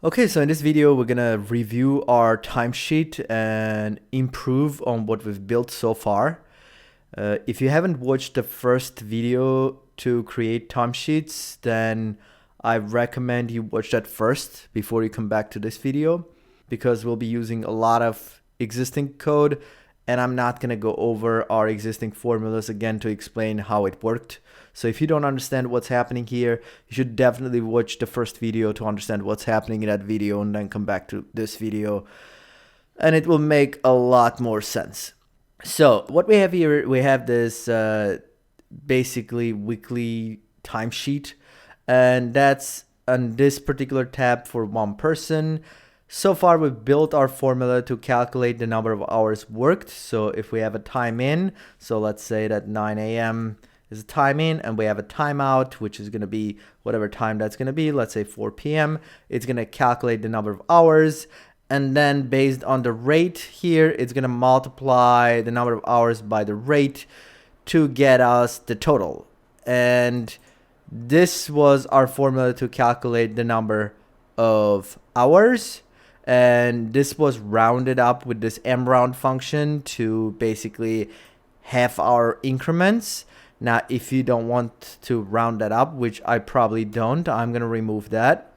Okay, so in this video, we're gonna review our timesheet and improve on what we've built so far. If you haven't watched the first video to create timesheets, then I recommend you watch that first before you come back to this video, because we'll be using a lot of existing code and I'm not gonna go over our existing formulas again to explain how it worked. So if you don't understand what's happening here, you should definitely watch the first video to understand what's happening in that video and then come back to this video and it will make a lot more sense. So what we have here, we have this basically weekly timesheet, and that's on this particular tab for one person. So far, we've built our formula to calculate the number of hours worked. So if we have a time in, so let's say that 9 a.m. is a time in, and we have a timeout, which is going to be whatever time that's going to be, let's say 4 p.m. It's going to calculate the number of hours. And then based on the rate here, it's going to multiply the number of hours by the rate to get us the total. And this was our formula to calculate the number of hours. And this was rounded up with this mround function to basically half-hour increments. Now, if you don't want to round that up, which I probably don't, I'm going to remove that.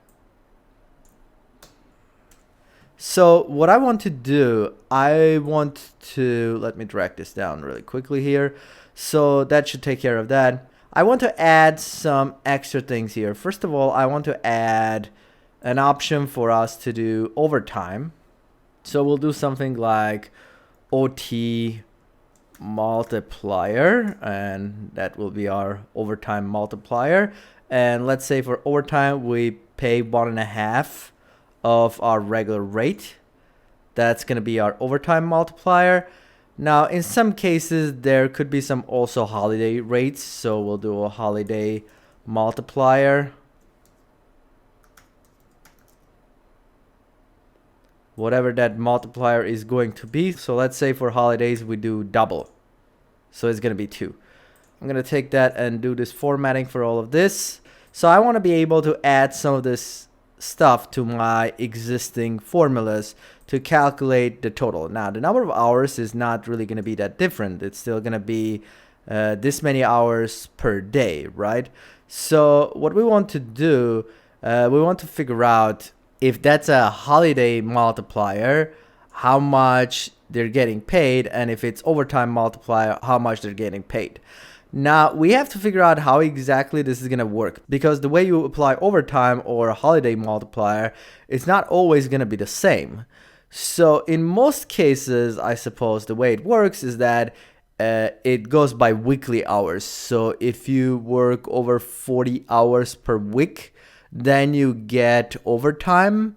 So what I want to do, let me drag this down really quickly here. So that should take care of that. I want to add some extra things here. First of all, I want to add an option for us to do overtime. So we'll do something like OT multiplier, and that will be our overtime multiplier. And let's say for overtime, we pay 1.5 of our regular rate. That's going to be our overtime multiplier. Now, in some cases, there could be some also holiday rates. So we'll do a holiday multiplier. Whatever that multiplier is going to be. So let's say for holidays, we do double. So it's going to be 2. I'm going to take that and do this formatting for all of this. So I want to be able to add some of this stuff to my existing formulas to calculate the total. Now, the number of hours is not really going to be that different. It's still going to be this many hours per day, right? So what we want to do, we want to figure out if that's a holiday multiplier, how much they're getting paid, and if it's overtime multiplier, how much they're getting paid. Now, we have to figure out how exactly this is going to work, because the way you apply overtime or a holiday multiplier, it's not always going to be the same. So in most cases, I suppose the way it works is that it goes by weekly hours. So if you work over 40 hours per week, then you get overtime.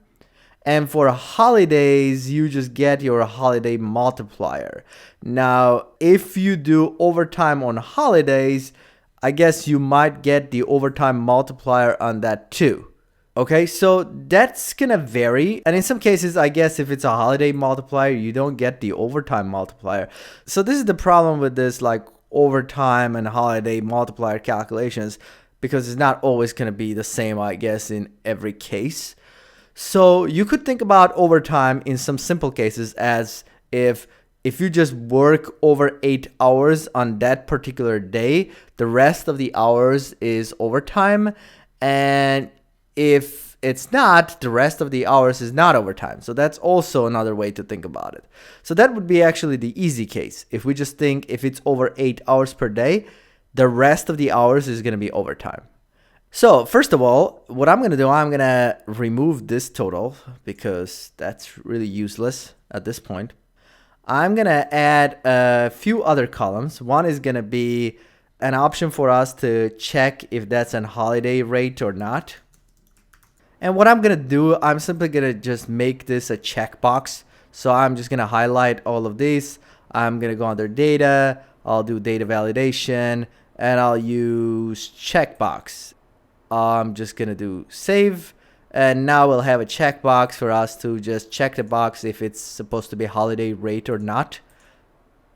And for holidays, you just get your holiday multiplier. Now, if you do overtime on holidays, I guess you might get the overtime multiplier on that too. Okay, so that's gonna vary. And in some cases, I guess if it's a holiday multiplier, you don't get the overtime multiplier. So this is the problem with this like overtime and holiday multiplier calculations, because it's not always going to be the same, I guess, in every case. So you could think about overtime in some simple cases as if you just work over 8 hours on that particular day, the rest of the hours is overtime. And if it's not, the rest of the hours is not overtime. So that's also another way to think about it. So that would be actually the easy case. If we just think if it's over 8 hours per day, the rest of the hours is going to be overtime. So first of all, what I'm going to do, I'm going to remove this total because that's really useless at this point. I'm going to add a few other columns. One is going to be an option for us to check if that's an holiday rate or not. And what I'm going to do, I'm simply going to just make this a checkbox. So I'm just going to highlight all of these. I'm going to go under data. I'll do data validation. And I'll use checkbox. I'm just going to do save. And now we'll have a checkbox for us to just check the box if it's supposed to be holiday rate or not.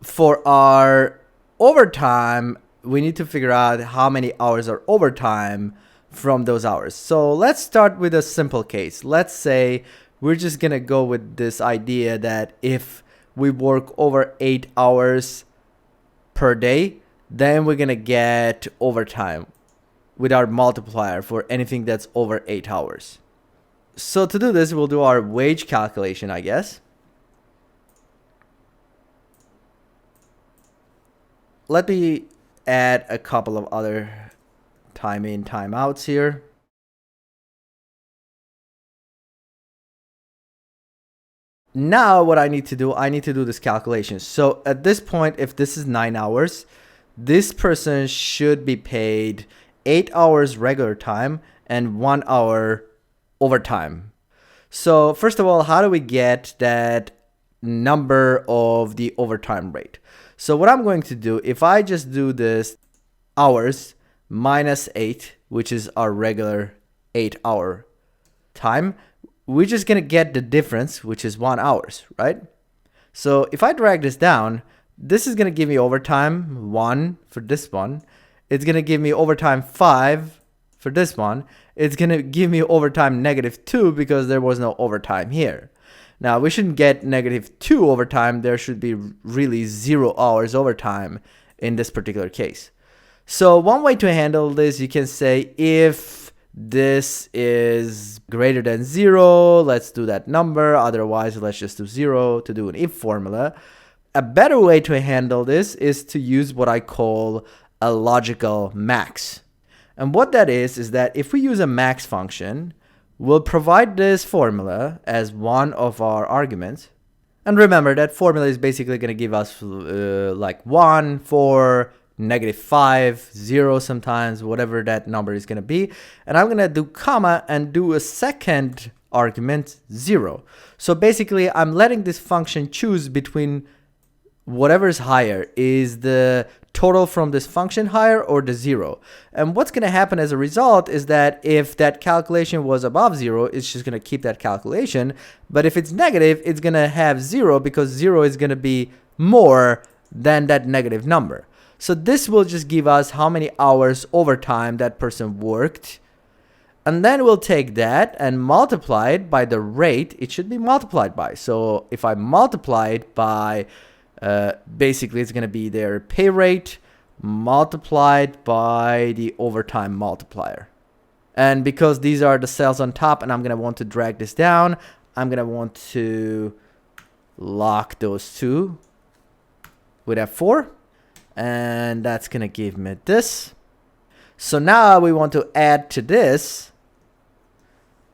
For our overtime, we need to figure out how many hours are overtime from those hours. So let's start with a simple case. Let's say we're just gonna go with this idea that if we work over 8 hours per day, then we're gonna get overtime with our multiplier for anything that's over 8 hours. So to do this, we'll do our wage calculation, I guess. Let me add a couple of other time in, time outs here. Now what I need to do this calculation. So at this point, if this is 9 hours, this person should be paid 8 hours regular time and 1 hour overtime. So first of all, how do we get that number of the overtime rate? So what I'm going to do, if I just do this hours minus 8, which is our regular 8-hour time, we're just going to get the difference, which is 1 hours, right? So if I drag this down, this is going to give me overtime 1 for this one. It's going to give me overtime 5 for this one. It's going to give me overtime -2 because there was no overtime here. Now, we shouldn't get -2 overtime. There should be really 0 hours overtime in this particular case. So one way to handle this, you can say if this is greater than 0, let's do that number. Otherwise, let's just do 0 to do an if formula. A better way to handle this is to use what I call a logical max. And what that is that if we use a max function, we'll provide this formula as one of our arguments. And remember, that formula is basically going to give us like 1, 4, -5, 0 sometimes, whatever that number is going to be. And I'm going to do comma and do a second argument 0. So basically, I'm letting this function choose between whatever is higher. Is the total from this function higher or the 0? And what's going to happen as a result is that if that calculation was above 0, it's just going to keep that calculation. But if it's negative, it's going to have 0 because 0 is going to be more than that negative number. So this will just give us how many hours overtime that person worked. And then we'll take that and multiply it by the rate it should be multiplied by. So if I multiply it by basically, it's going to be their pay rate multiplied by the overtime multiplier. And because these are the cells on top and I'm going to want to drag this down, I'm going to want to lock those two with F4. And that's going to give me this. So now we want to add to this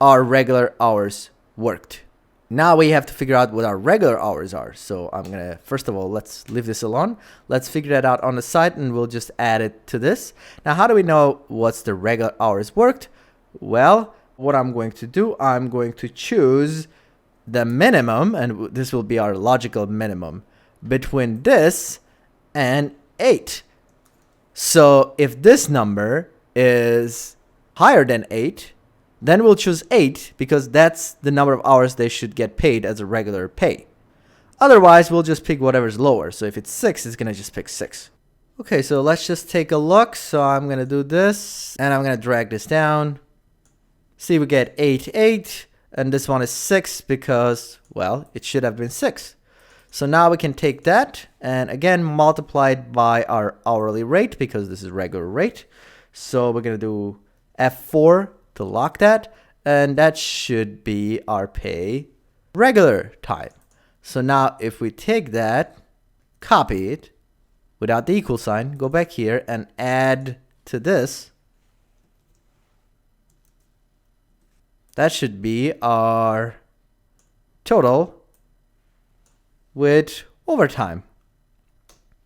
our regular hours worked. Now we have to figure out what our regular hours are. So I'm going to, first of all, let's leave this alone. Let's figure that out on the side and we'll just add it to this. Now, how do we know what's the regular hours worked? Well, what I'm going to do, I'm going to choose the minimum, and this will be our logical minimum, between this and 8. So if this number is higher than 8, then we'll choose 8 because that's the number of hours they should get paid as a regular pay. Otherwise, we'll just pick whatever's lower. So if it's 6, it's going to just pick 6. Okay, so let's just take a look. So I'm going to do this and I'm going to drag this down. See, we get 8, 8. And this one is 6 because, well, it should have been 6. So now we can take that and again multiply it by our hourly rate because this is regular rate. So we're going to do F4 to lock that, and that should be our pay regular time. So now if we take that, copy it without the equal sign, go back here and add to this, that should be our total with overtime.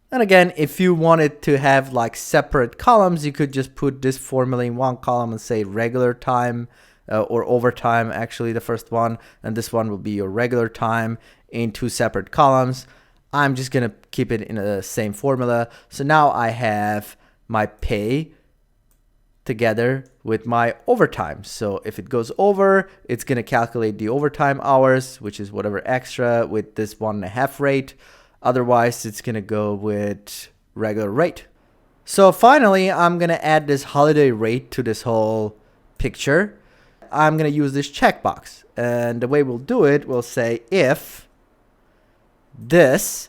And again, if you wanted to have like separate columns, you could just put this formula in one column and say regular time or overtime, actually the first one, and this one will be your regular time in 2 separate columns. I'm just going to keep it in the same formula. So now I have my pay together with my overtime. So if it goes over, it's going to calculate the overtime hours, which is whatever extra with this 1.5 rate. Otherwise, it's going to go with regular rate. So finally, I'm going to add this holiday rate to this whole picture. I'm going to use this checkbox. And the way we'll do it, we'll say if this,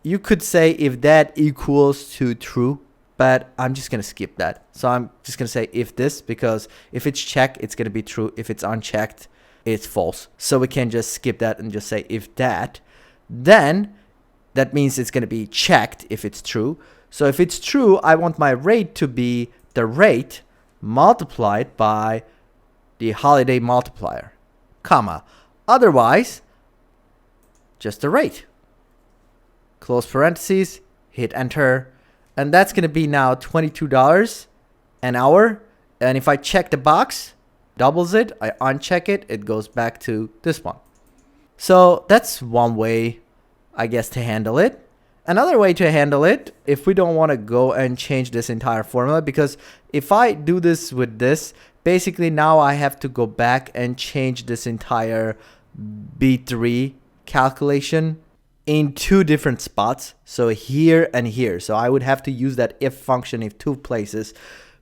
you could say if that equals to true, but I'm just going to skip that. So I'm just going to say if this, because if it's checked, it's going to be true. If it's unchecked, it's false. So we can just skip that and just say if that, then that means it's going to be checked if it's true. So if it's true, I want my rate to be the rate multiplied by the holiday multiplier, comma. Otherwise, just the rate. Close parentheses, hit enter, and that's going to be now $22 an hour. And if I check the box, doubles it, I uncheck it, it goes back to this one. So that's one way, I guess, to handle it. Another way to handle it, if we don't want to go and change this entire formula, because if I do this with this, basically now I have to go back and change this entire B3 calculation in two different spots. So here and here. So I would have to use that if function in two places,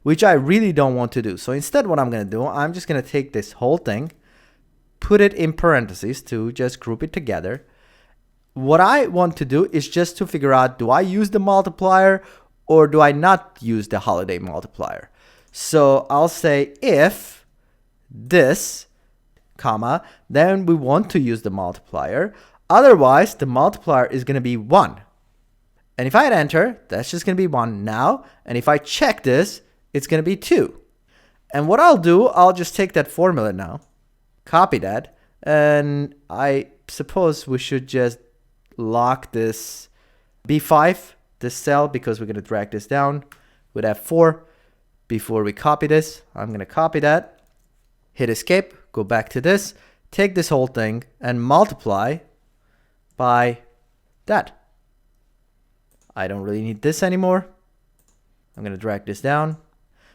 which I really don't want to do. So instead, what I'm going to do, I'm just going to take this whole thing, put it in parentheses to just group it together. What I want to do is just to figure out, do I use the multiplier or do I not use the holiday multiplier? So I'll say if this, comma, then we want to use the multiplier. Otherwise, the multiplier is going to be 1. And if I hit enter, that's just going to be 1 now. And if I check this, it's going to be 2. And what I'll do, I'll just take that formula now, copy that, and I suppose we should just lock this B5, this cell, because we're going to drag this down with F4 before we copy this. I'm going to copy that, hit escape, go back to this, take this whole thing and multiply by that. I don't really need this anymore. I'm going to drag this down.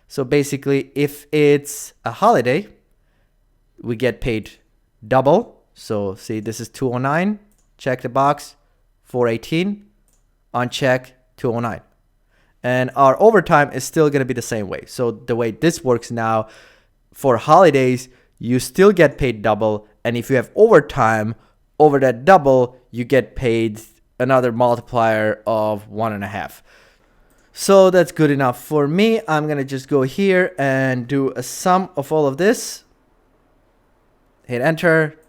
So basically, if it's a holiday, we get paid double. So see, this is 209. Check the box, 418. Uncheck, 209. And our overtime is still going to be the same way. So the way this works now, for holidays, you still get paid double. And if you have overtime over that double, you get paid another multiplier of 1.5. So that's good enough for me. I'm going to just go here and do a sum of all of this. Hit enter.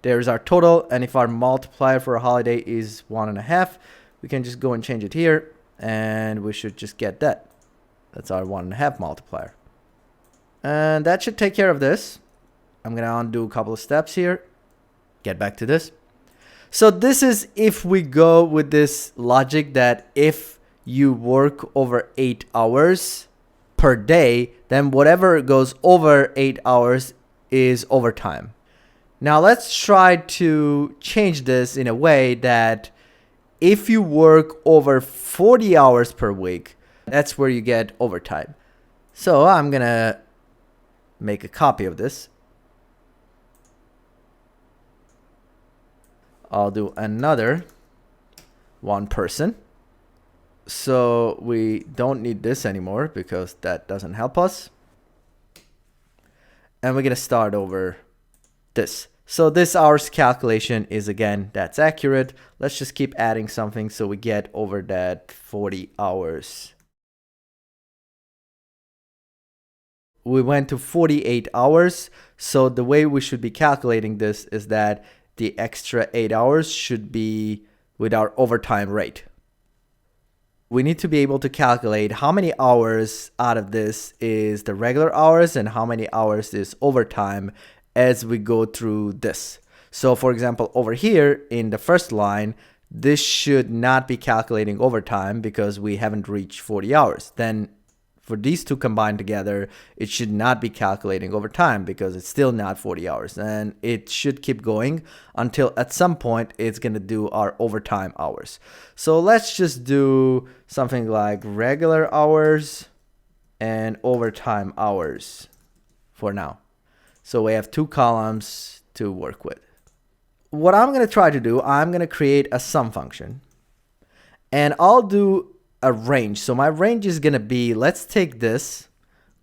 There's our total. And if our multiplier for a holiday is 1.5, we can just go and change it here. And we should just get that. That's our 1.5 multiplier. And that should take care of this. I'm going to undo a couple of steps here. Get back to this. So this is if we go with this logic that if you work over 8 hours per day, then whatever goes over 8 hours is overtime. Now let's try to change this in a way that if you work over 40 hours per week, that's where you get overtime. So I'm going to make a copy of this. I'll do another 1 person. So we don't need this anymore because that doesn't help us. And we're going to start over this. So this hours calculation is, again, that's accurate. Let's just keep adding something so we get over that 40 hours. We went to 48 hours. So the way we should be calculating this is that the extra 8 hours should be with our overtime rate. We need to be able to calculate how many hours out of this is the regular hours and how many hours is overtime as we go through this. So for example, over here in the first line, this should not be calculating overtime because we haven't reached 40 hours. Then for these two combined together, it should not be calculating overtime because it's still not 40 hours. And it should keep going until at some point it's going to do our overtime hours. So let's just do something like regular hours and overtime hours for now. So we have 2 columns to work with. What I'm going to try to do, I'm going to create a sum function. And I'll do a range. So my range is going to be, let's take this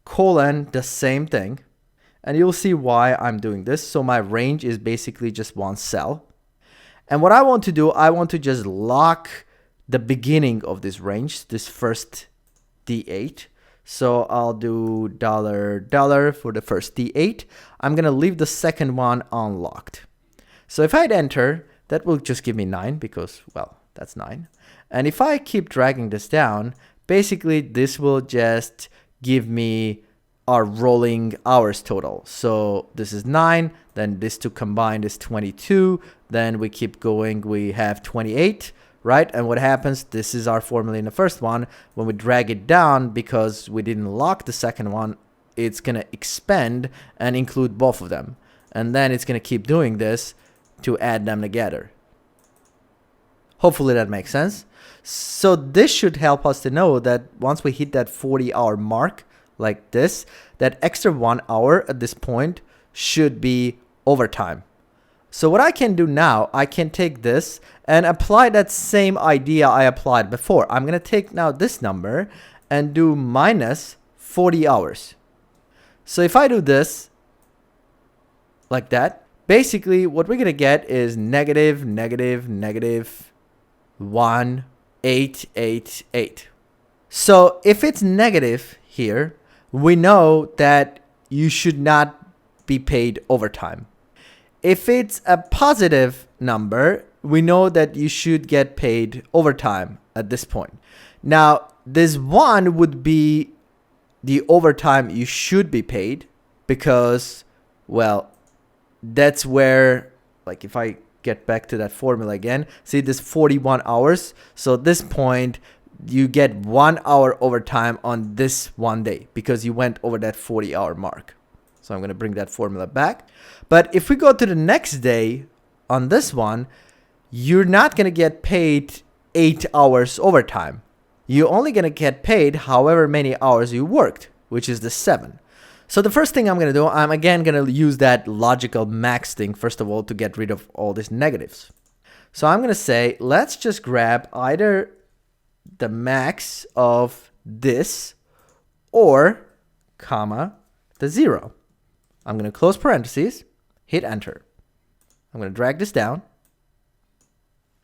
colon the same thing, and you'll see why I'm doing this. So my range is basically just one cell. And what I want to do, I want to just lock the beginning of this range, this first D8. So I'll do $$ for the first D8. I'm going to leave the second one unlocked. So if I hit enter, that will just give me 9 because, well, that's 9. And if I keep dragging this down, basically this will just give me our rolling hours total. So this is 9, then this two combined is 22, then we keep going, we have 28, right? And what happens, this is our formula in the first one. When we drag it down, because we didn't lock the second one, it's gonna expand and include both of them. And then it's gonna keep doing this to add them together. Hopefully that makes sense. So this should help us to know that once we hit that 40-hour mark, like this, that extra 1 hour at this point should be overtime. So what I can do now, I can take this and apply that same idea I applied before. I'm going to take now this number and do minus 40 hours. So if I do this like that, basically what we're going to get is negative 1,888. So if it's negative here, we know that you should not be paid overtime. If it's a positive number, we know that you should get paid overtime at this point. Now, this 1 would be the overtime you should be paid because, well, that's where, like if I get back to that formula again, see this 41 hours. So at this point, you get 1 hour overtime on this one day because you went over that 40-hour mark. So I'm going to bring that formula back. But if we go to the next day on this one, you're not going to get paid 8 hours overtime. You're only going to get paid however many hours you worked, which is the 7. So the first thing I'm going to do, I'm again going to use that logical max thing, first of all, to get rid of all these negatives. So I'm going to say, let's just grab either the max of this or comma the 0. I'm going to close parentheses, hit enter. I'm going to drag this down.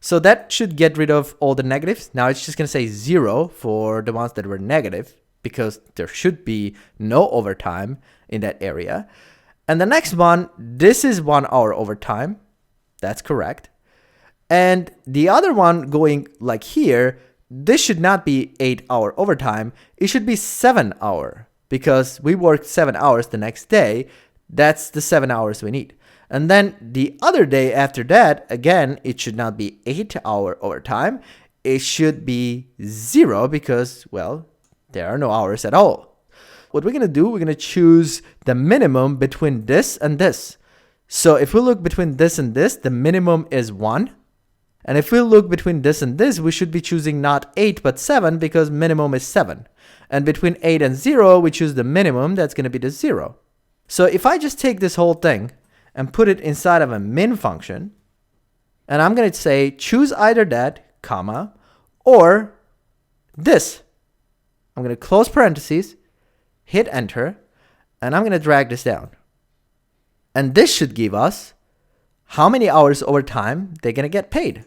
So that should get rid of all the negatives. Now it's just going to say 0 for the ones that were negative because there should be no overtime in that area. And the next one, this is 1 hour overtime. That's correct. And the other one going like here, this should not be 8 hour overtime. It should be 7 hour because we worked 7 hours the next day. That's the 7 hours we need. And then the other day after that, again, it should not be 8 hour overtime. It should be 0 because, well, there are no hours at all. What we're going to do, we're going to choose the minimum between this and this. So if we look between this and this, the minimum is 1. And if we look between this and this, we should be choosing not 8 but 7 because minimum is 7. And between 8 and 0, we choose the minimum. That's going to be the 0. So if I just take this whole thing and put it inside of a min function, and I'm going to say choose either that, comma, or this. I'm going to close parentheses, hit enter, and I'm going to drag this down. And this should give us how many hours overtime they're going to get paid.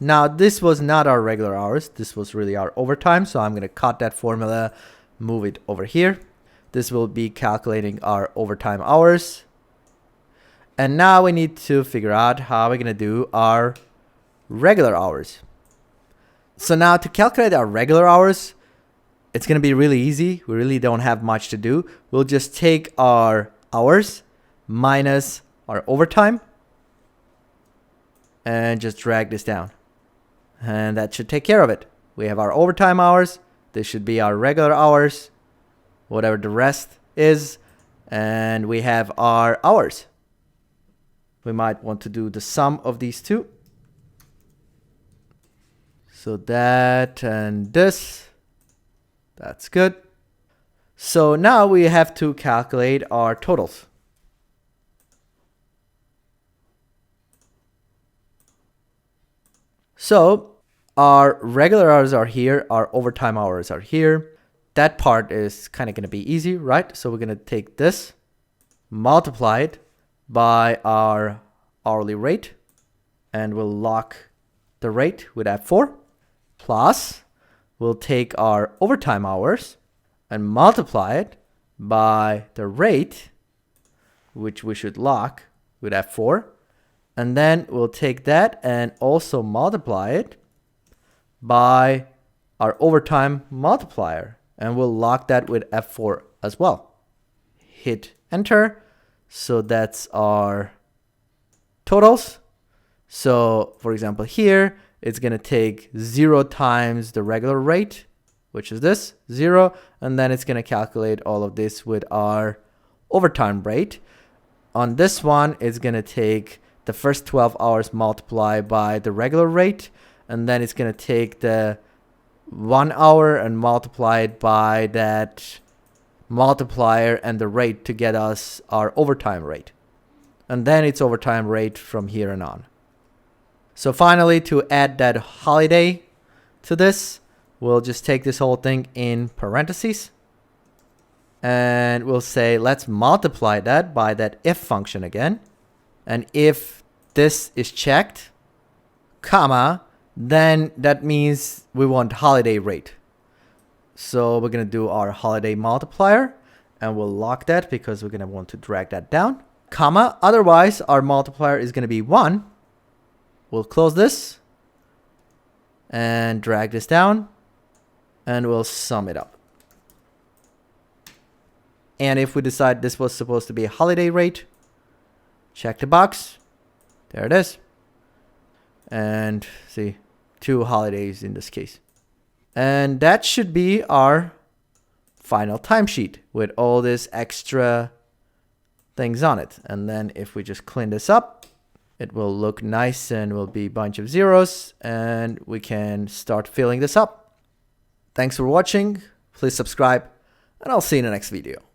Now, this was not our regular hours. This was really our overtime. So I'm going to cut that formula, move it over here. This will be calculating our overtime hours. And now we need to figure out how we're going to do our regular hours. So now to calculate our regular hours, it's going to be really easy. We really don't have much to do. We'll just take our hours minus our overtime and just drag this down. And that should take care of it. We have our overtime hours. This should be our regular hours, whatever the rest is. And we have our hours. We might want to do the sum of these two. So that and this, that's good. So now we have to calculate our totals. So Our regular hours are here. Our overtime hours are here. That part is kind of going to be easy, right? So we're going to take this, multiply it by our hourly rate, and we'll lock the rate with F4. Plus, we'll take our overtime hours and multiply it by the rate, which we should lock with F4. And then we'll take that and also multiply it by our overtime multiplier. And we'll lock that with F4 as well. Hit enter. So that's our totals. So for example, here, it's going to take 0 times the regular rate, which is this, 0. And then it's going to calculate all of this with our overtime rate. On this one, it's going to take the first 12 hours multiplied by the regular rate. And then it's going to take the 1 hour and multiply it by that multiplier and the rate to get us our overtime rate. And then it's overtime rate from here and on. So finally, to add that holiday to this, we'll just take this whole thing in parentheses. And we'll say, let's multiply that by that if function again. And if this is checked, comma, then that means we want holiday rate. So we're going to do our holiday multiplier, and we'll lock that because we're going to want to drag that down, comma. Otherwise, our multiplier is going to be 1. We'll close this and drag this down, and we'll sum it up. And if we decide this was supposed to be a holiday rate, check the box. There it is. And see, 2 holidays in this case. And that should be our final timesheet with all this extra things on it. And then if we just clean this up, it will look nice and will be a bunch of zeros, and we can start filling this up. Thanks for watching. Please subscribe, and I'll see you in the next video.